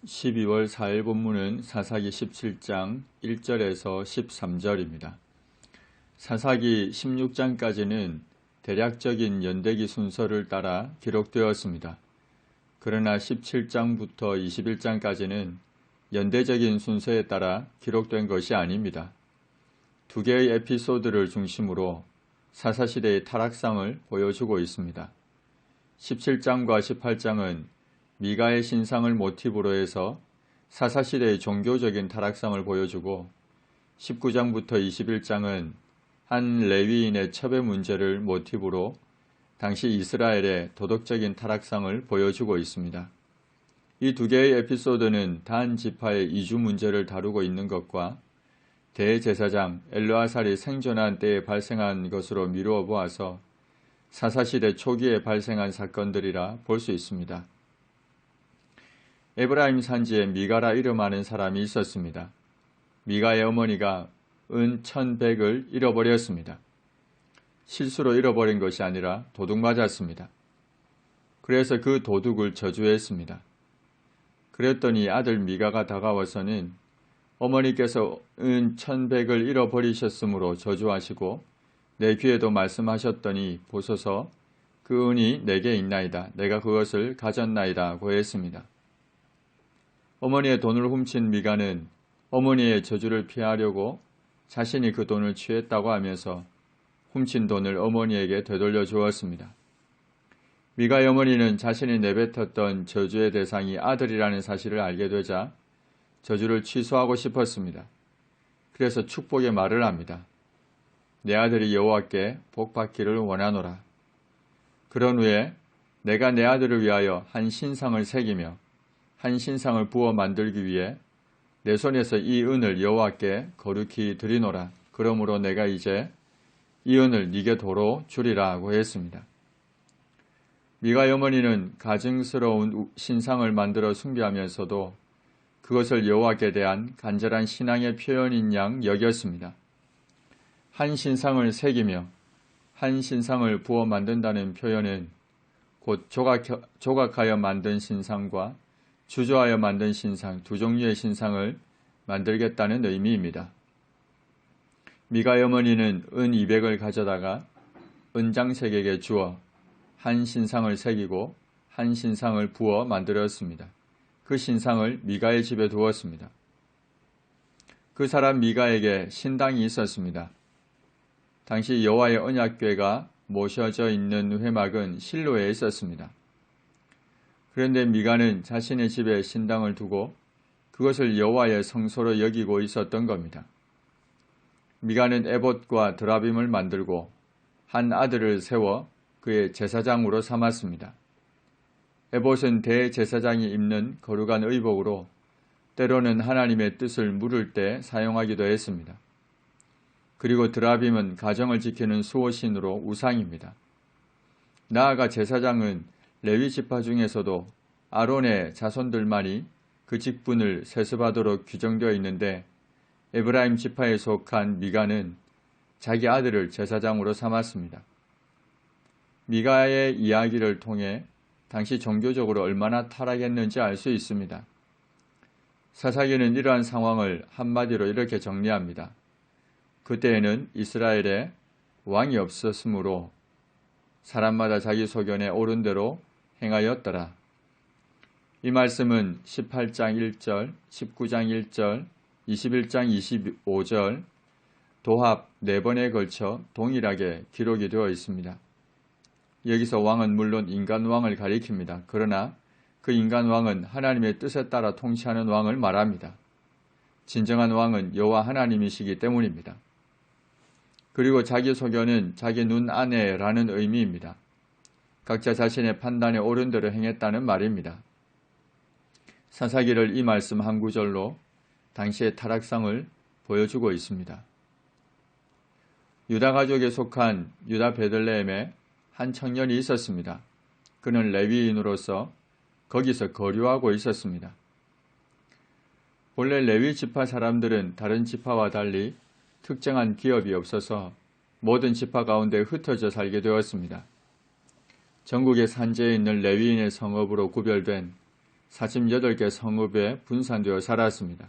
12월 4일 본문은 사사기 17장 1절에서 13절입니다. 사사기 16장까지는 대략적인 연대기 순서를 따라 기록되었습니다. 그러나 17장부터 21장까지는 연대적인 순서에 따라 기록된 것이 아닙니다. 두 개의 에피소드를 중심으로 사사시대의 타락상을 보여주고 있습니다. 17장과 18장은 미가의 신상을 모티브로 해서 사사시대의 종교적인 타락상을 보여주고 19장부터 21장은 한 레위인의 첩의 문제를 모티브로 당시 이스라엘의 도덕적인 타락상을 보여주고 있습니다. 이 두 개의 에피소드는 단 지파의 이주 문제를 다루고 있는 것과 대제사장 엘르아살이 생존한 때에 발생한 것으로 미루어 보아서 사사시대 초기에 발생한 사건들이라 볼 수 있습니다. 에브라임 산지에 미가라 이름하는 사람이 있었습니다. 미가의 어머니가 은 1100을 잃어버렸습니다. 실수로 잃어버린 것이 아니라 도둑 맞았습니다. 그래서 그 도둑을 저주했습니다. 그랬더니 아들 미가가 다가와서는 어머니께서 은 1100을 잃어버리셨으므로 저주하시고 내 귀에도 말씀하셨더니 보소서 그 은이 내게 있나이다. 내가 그것을 가졌나이다 고 했습니다. 어머니의 돈을 훔친 미가는 어머니의 저주를 피하려고 자신이 그 돈을 취했다고 하면서 훔친 돈을 어머니에게 되돌려 주었습니다. 미가의 어머니는 자신이 내뱉었던 저주의 대상이 아들이라는 사실을 알게 되자 저주를 취소하고 싶었습니다. 그래서 축복의 말을 합니다. 내 아들이 여호와께 복받기를 원하노라. 그런 후에 내가 내 아들을 위하여 한 신상을 새기며 한 신상을 부어 만들기 위해 내 손에서 이 은을 여호와께 거룩히 드리노라. 그러므로 내가 이제 이 은을 네게 도로 주리라 하고 했습니다. 미가의 어머니는 가증스러운 신상을 만들어 숭배하면서도 그것을 여호와께 대한 간절한 신앙의 표현인 양 여겼습니다. 한 신상을 새기며 한 신상을 부어 만든다는 표현은 곧 조각하여 만든 신상과 주조하여 만든 신상 두 종류의 신상을 만들겠다는 의미입니다. 미가의 어머니는 은 200을 가져다가 은장색에게 주어 한 신상을 새기고 한 신상을 부어 만들었습니다. 그 신상을 미가의 집에 두었습니다. 그 사람 미가에게 신당이 있었습니다. 당시 여호와의 언약궤가 모셔져 있는 회막은 실로에 있었습니다. 그런데 미가는 자신의 집에 신당을 두고 그것을 여호와의 성소로 여기고 있었던 겁니다. 미가는 에봇과 드라빔을 만들고 한 아들을 세워 그의 제사장으로 삼았습니다. 에봇은 대제사장이 입는 거룩한 의복으로 때로는 하나님의 뜻을 물을 때 사용하기도 했습니다. 그리고 드라빔은 가정을 지키는 수호신으로 우상입니다. 나아가 제사장은 레위 지파 중에서도 아론의 자손들만이 그 직분을 세습하도록 규정되어 있는데 에브라임 지파에 속한 미가는 자기 아들을 제사장으로 삼았습니다. 미가의 이야기를 통해 당시 종교적으로 얼마나 타락했는지 알 수 있습니다. 사사기는 이러한 상황을 한마디로 이렇게 정리합니다. 그때에는 이스라엘에 왕이 없었으므로 사람마다 자기 소견에 옳은 대로 행하였더라. 이 말씀은 18장 1절, 19장 1절, 21장 25절 도합 4번에 걸쳐 동일하게 기록이 되어 있습니다. 여기서 왕은 물론 인간 왕을 가리킵니다. 그러나 그 인간 왕은 하나님의 뜻에 따라 통치하는 왕을 말합니다. 진정한 왕은 여호와 하나님이시기 때문입니다. 그리고 자기 소견은 자기 눈 안에라는 의미입니다. 각자 자신의 판단에 옳은 대로 행했다는 말입니다. 사사기를 이 말씀 한 구절로 당시의 타락상을 보여주고 있습니다. 유다 가족에 속한 유다 베들레헴에 한 청년이 있었습니다. 그는 레위인으로서 거기서 거류하고 있었습니다. 본래 레위 지파 사람들은 다른 지파와 달리 특정한 기업이 없어서 모든 지파 가운데 흩어져 살게 되었습니다. 전국의 산지에 있는 레위인의 성읍으로 구별된 48개 성읍에 분산되어 살았습니다.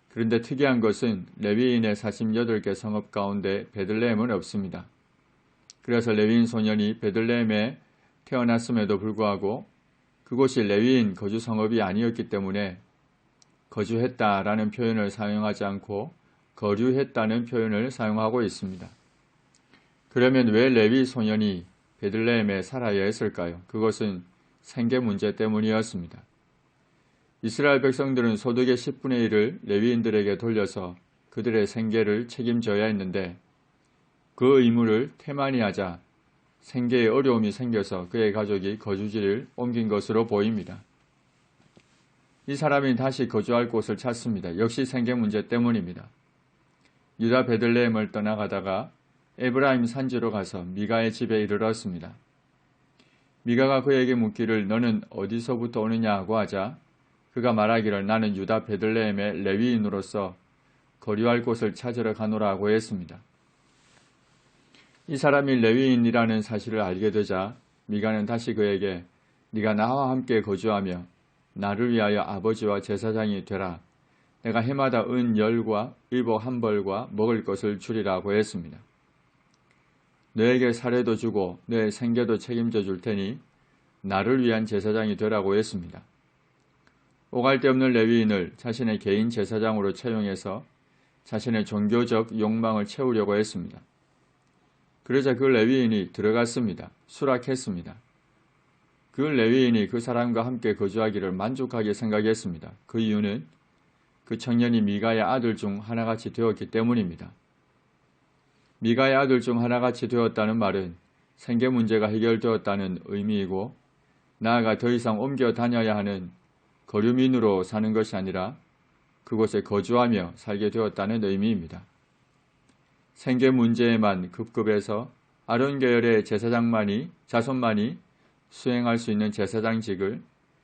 그런데 특이한 것은 레위인의 48개 성읍 가운데 베들레헴은 없습니다. 그래서 레위인 소년이 베들레헴에 태어났음에도 불구하고 그곳이 레위인 거주 성읍이 아니었기 때문에 거주했다라는 표현을 사용하지 않고 거류했다는 표현을 사용하고 있습니다. 그러면 왜 레위 소년이 베들레헴에 살아야 했을까요? 그것은 생계 문제 때문이었습니다. 이스라엘 백성들은 소득의 10분의 1을 레위인들에게 돌려서 그들의 생계를 책임져야 했는데 그 의무를 태만히 하자 생계에 어려움이 생겨서 그의 가족이 거주지를 옮긴 것으로 보입니다. 이 사람이 다시 거주할 곳을 찾습니다. 역시 생계 문제 때문입니다. 유다 베들레헴을 떠나가다가 에브라임 산지로 가서 미가의 집에 이르렀습니다. 미가가 그에게 묻기를 너는 어디서부터 오느냐고 하자 그가 말하기를 나는 유다 베들레헴의 레위인으로서 거류할 곳을 찾으러 가노라고 했습니다. 이 사람이 레위인이라는 사실을 알게 되자 미가는 다시 그에게 네가 나와 함께 거주하며 나를 위하여 아버지와 제사장이 되라. 내가 해마다 은 10과 의복 1벌과 먹을 것을 주리라고 했습니다. 너에게 사례도 주고 너의 생계도 책임져 줄 테니 나를 위한 제사장이 되라고 했습니다. 오갈 데 없는 레위인을 자신의 개인 제사장으로 채용해서 자신의 종교적 욕망을 채우려고 했습니다. 그러자 그 레위인이 들어갔습니다. 수락했습니다. 그 레위인이 그 사람과 함께 거주하기를 만족하게 생각했습니다. 그 이유는 그 청년이 미가의 아들 중 하나같이 되었기 때문입니다. 미가의 아들 중 하나같이 되었다는 말은 생계 문제가 해결되었다는 의미이고 나아가 더 이상 옮겨 다녀야 하는 거류민으로 사는 것이 아니라 그곳에 거주하며 살게 되었다는 의미입니다. 생계 문제에만 급급해서 아론 계열의 자손만이 수행할 수 있는 제사장직을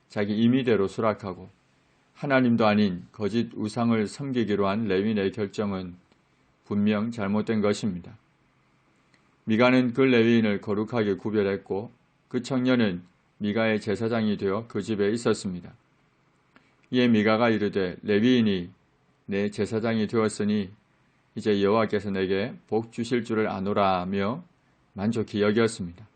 자기 임의대로 수락하고 하나님도 아닌 거짓 우상을 섬기기로 한 레위인의 결정은 분명 잘못된 것입니다. 미가는 그 레위인을 거룩하게 구별했고 그 청년은 미가의 제사장이 되어 그 집에 있었습니다. 이에 미가가 이르되 레위인이 내 제사장이 되었으니 이제 여호와께서 내게 복 주실 줄을 아노라 하며 만족히 여겼습니다.